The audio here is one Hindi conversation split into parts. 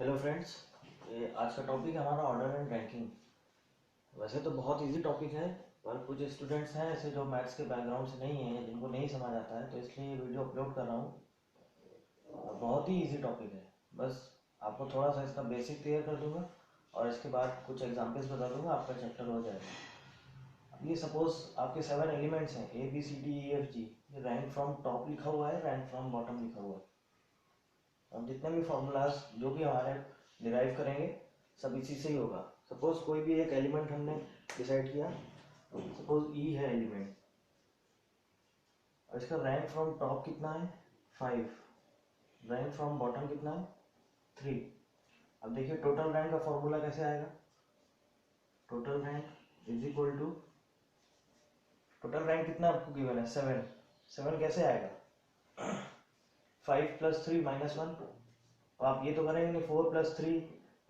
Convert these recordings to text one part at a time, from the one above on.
हेलो फ्रेंड्स, ये आज का टॉपिक है हमारा ऑर्डर एंड रैंकिंग। वैसे तो बहुत इजी टॉपिक है, पर कुछ स्टूडेंट्स हैं ऐसे जो मैथ्स के बैकग्राउंड से नहीं हैं, जिनको नहीं समझ आता है, तो इसलिए ये वीडियो अपलोड कर रहा हूँ। और बहुत ही इजी टॉपिक है, बस आपको थोड़ा सा इसका बेसिक क्लियर कर दूंगा और इसके बाद कुछ एग्जाम्पल्स बता दूंगा, आपका चैप्टर हो जाएगा। अब ये सपोज आपके 7 एलिमेंट्स हैं ABCDEFG। ये रैंक फ्रॉम टॉप लिखा हुआ है, रैंक फ्रॉम बॉटम लिखा हुआ है। और जितने भी फॉर्मूलाज जो भी हमारे डिराइव करेंगे सब इसी से ही होगा। सपोज कोई भी एक एलिमेंट हमने डिसाइड किया, सपोज ई है एलिमेंट, और इसका रैंक फ्रॉम टॉप कितना है 5, रैंक फ्रॉम बॉटम कितना है 3। अब देखिए टोटल रैंक का फॉर्मूला कैसे आएगा। Total rank is equal to, total rank कितना आपको गिवन है 7, 7 कैसे आएगा 5 + 3 - 1। तो आप ये तो करेंगे नहीं 4 + 3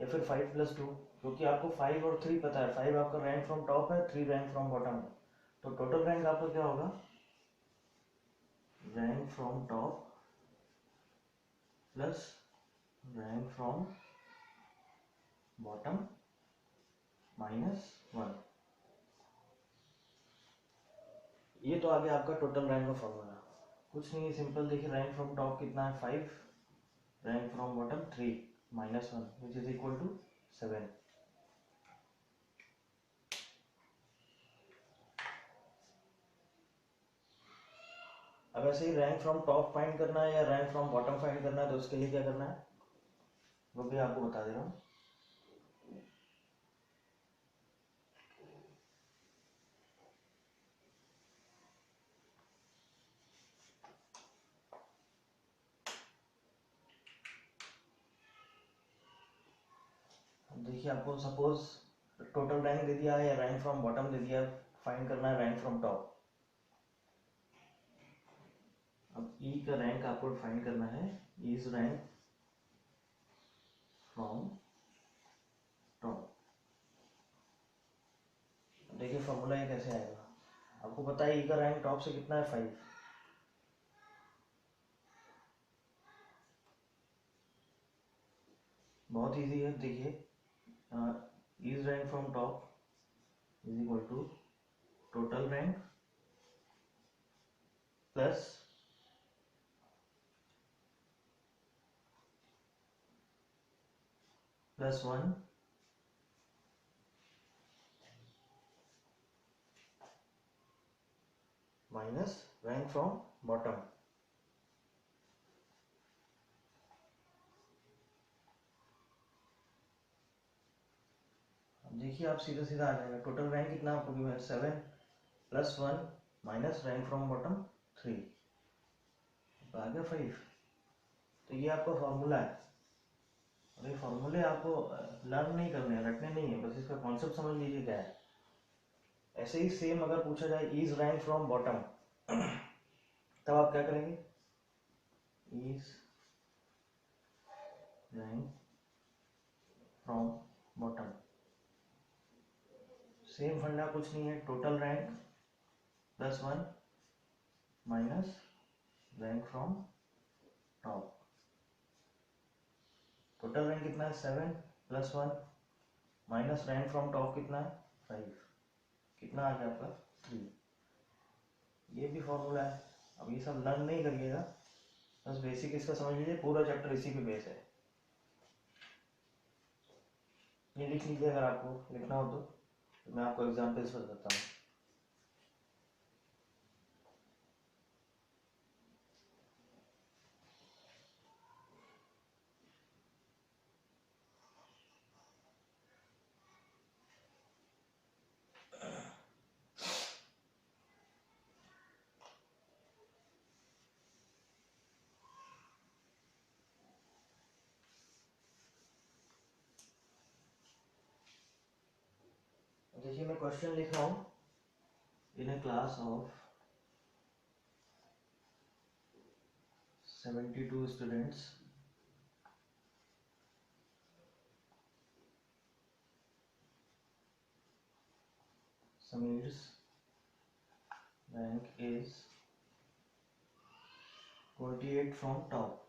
या फिर 5 + 2, क्योंकि आपको 5 और 3 पता है। 5 आपका रैंक फ्रॉम टॉप है, 3 रैंक फ्रॉम बॉटम है। तो टोटल रैंक आपका क्या होगा, rank from top plus rank from bottom -1। ये तो आगे आपका टोटल रैंक का फॉर्मूला। कुछ नहीं है, सिंपल। देखिए रैंक फ्रॉम टॉप कितना है 5, rank from bottom 3 -1 which is equal to 7। अब ऐसे ही रैंक फ्रॉम टॉप फाइंड करना है या रैंक फ्रॉम बॉटम फाइंड करना है, तो उसके लिए क्या करना है वो भी आपको बता दे रहा हूँ। देखिए आपको सपोज टोटल रैंक दे दिया है या रैंक फ्रॉम बॉटम दे दिया, फाइंड करना है रैंक फ्रॉम टॉप। अब ई का रैंक आपको फाइंड करना है, इज रैंक फ्रॉम टॉप। देखिए फॉर्मूला ये कैसे आएगा। आपको पता है ई का रैंक टॉप से कितना है 5। बहुत इजी है। देखिए is rank from top is equal to total rank plus +1 minus rank from bottom. देखिए आप सीधा सीधा आ जाएगा। टोटल रैंक कितना आपको गिवन है 7 + 1 माइनस रैंक फ्रॉम बॉटम 3, आ गया 5। तो ये आपका फॉर्मूला है। और ये फॉर्मूले आपको लर्न नहीं करने हैं, रटने नहीं है, बस इसका कॉन्सेप्ट समझ लीजिए क्या है। ऐसे ही सेम अगर पूछा जाए इज रैंक फ्रॉम बॉटम, तब आप क्या करेंगे, is rank from bottom. Same फंडा, कुछ नहीं है, total rank +1 minus rank from top. Total rank कितना है 7 + 1 माइनस रैंक फ्रॉम टॉप कितना है 5, कितना आ गया आपका 3। ये भी फॉर्मूला है। अब ये सब लर्न नहीं करिएगा, बस बेसिक इसका समझ लीजिए। पूरा चैप्टर इसी पे बेस है। ये लिख लीजिए अगर आपको लिखना हो तो मैं आपको एग्जाम्पल्स बताता हूँ। देखिए मैं क्वेश्चन लिख रहा हूँ। In a class of 72 students, Samir's rank is 28 from top.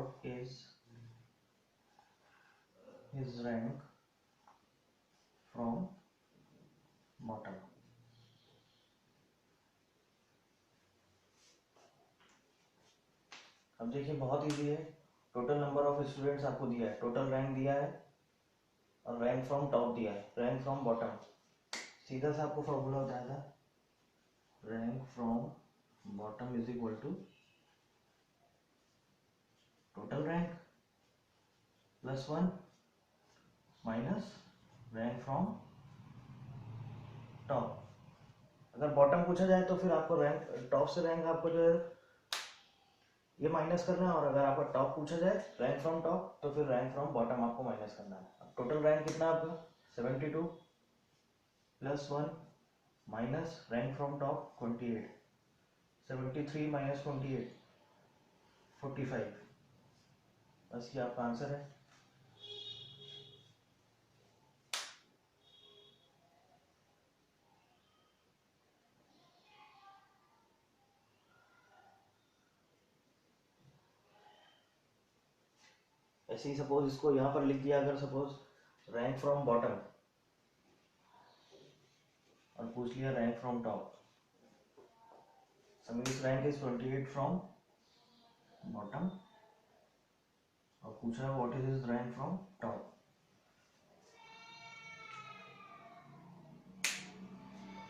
what is his rank from bottom. अब देखिए बहुत इजी है, टोटल नंबर ऑफ स्टूडेंट्स आपको दिया है, टोटल रैंक दिया है और रैंक फ्रॉम टॉप दिया है, रैंक फ्रॉम बॉटम। सीधा सा आपको फॉर्मूला बताया था, rank from bottom is equal to total rank plus 1 minus rank from top. अगर बॉटम पूछा जाए तो फिर आपको रैंक टॉप से रैंक आपको जो है ये माइनस करना है, और अगर आपका टॉप पूछा जाए रैंक फ्रॉम टॉप तो फिर रैंक फ्रॉम बॉटम आपको माइनस करना है। अब टोटल रैंक कितना है आपका 72 plus 1 minus rank from top 28, 73 minus 28 45, बस ये आपका आंसर है। ऐसे ही सपोज इसको यहाँ पर लिख दिया, अगर सपोज रैंक फ्रॉम बॉटम और पूछ लिया rank from top, Samir's rank is 28 from bottom और पूछा है what is his rank from top.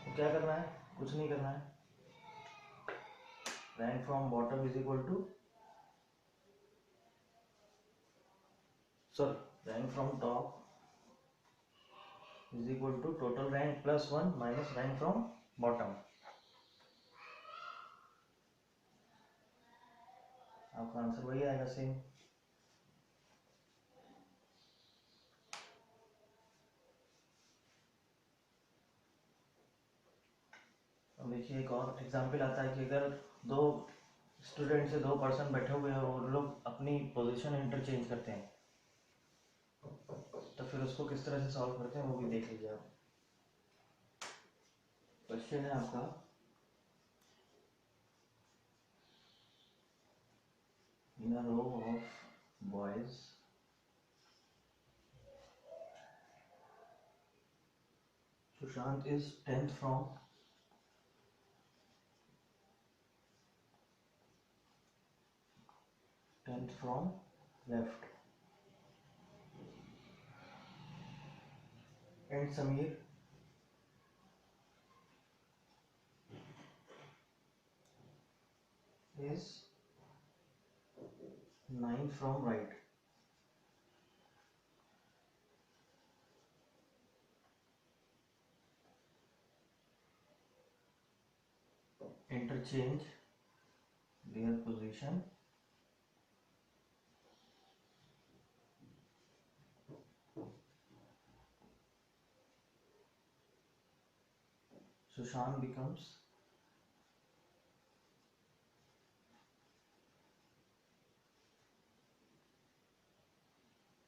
तो क्या करना है, कुछ नहीं करना है, rank from bottom is equal to rank from top is equal to total rank plus 1 minus rank from bottom. आपका आंसर वही आएगा सेम। अब देखिए एक और एग्जांपल आता है कि अगर दो स्टूडेंट से 2 पर्सन बैठे हुए हैं और वो लोग अपनी पोजीशन इंटरचेंज करते हैं, तो फिर उसको किस तरह से सॉल्व करते हैं वो भी देख लीजिए आप। क्वेश्चन है आपका, in a row of boys Sushant is 10th from left and Sameer is 9th from right. Interchange their position Sushant becomes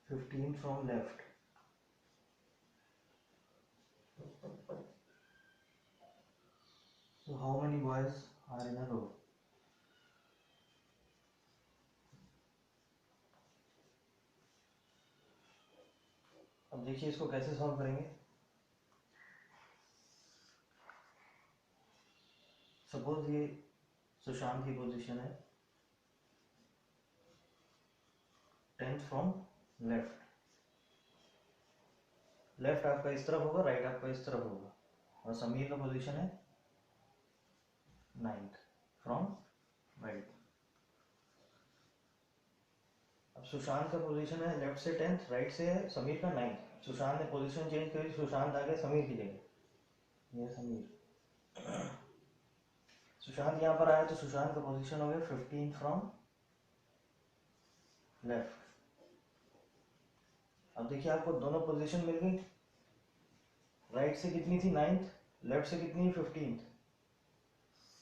15 from left. So how many boys are in a row? अब देखिए इसको कैसे सॉल्व करेंगे। सपोज ये सुशांत की पोजीशन है 10th from लेफ्ट, लेफ्ट आपका इस तरफ होगा, राइट आपका इस तरफ होगा, और समीर का पोजीशन है 9th from राइट। अब सुशांत का पोजीशन है लेफ्ट से 10th, राइट से है समीर का 9th। सुशांत ने पोजीशन चेंज करी, सुशांत आ गया समीर की जगह, ये समीर। सुशांत यहाँ पर आया तो सुशांत का पोजीशन हो गया 15 फ्रॉम लेफ्ट। अब देखिए आपको दोनों पोजीशन मिल गई, राइट से कितनी थी 9th, लेफ्ट से कितनी है 15th।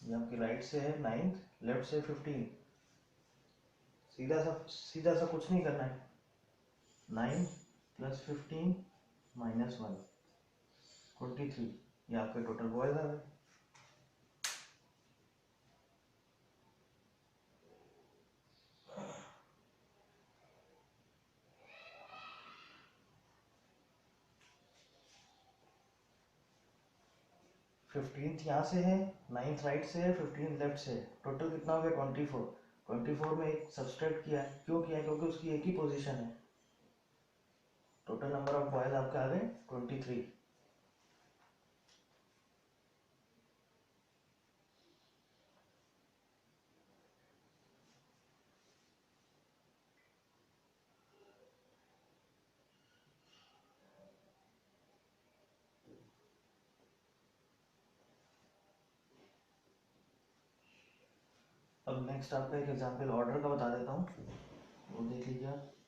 ये आपकी राइट से है 9th, लेफ्ट से 15। सीधा सा कुछ नहीं करना है, 9 प्लस 15 माइनस 1 23, ये आपके टोटल बॉयज आ गए। 15th यहाँ से है, 9th राइट से है, 15th लेफ्ट से है, टोटल कितना हो गया 24। 24 में एक सब्सट्रैक्ट किया, क्यों किया, क्योंकि उसकी एक ही पोजीशन है। टोटल नंबर ऑफ बॉयज आपके आ गए 23। अब नेक्स्ट आपका एक एग्जाम्पल ऑर्डर का बता देता हूँ, वो देख लीजिए आप।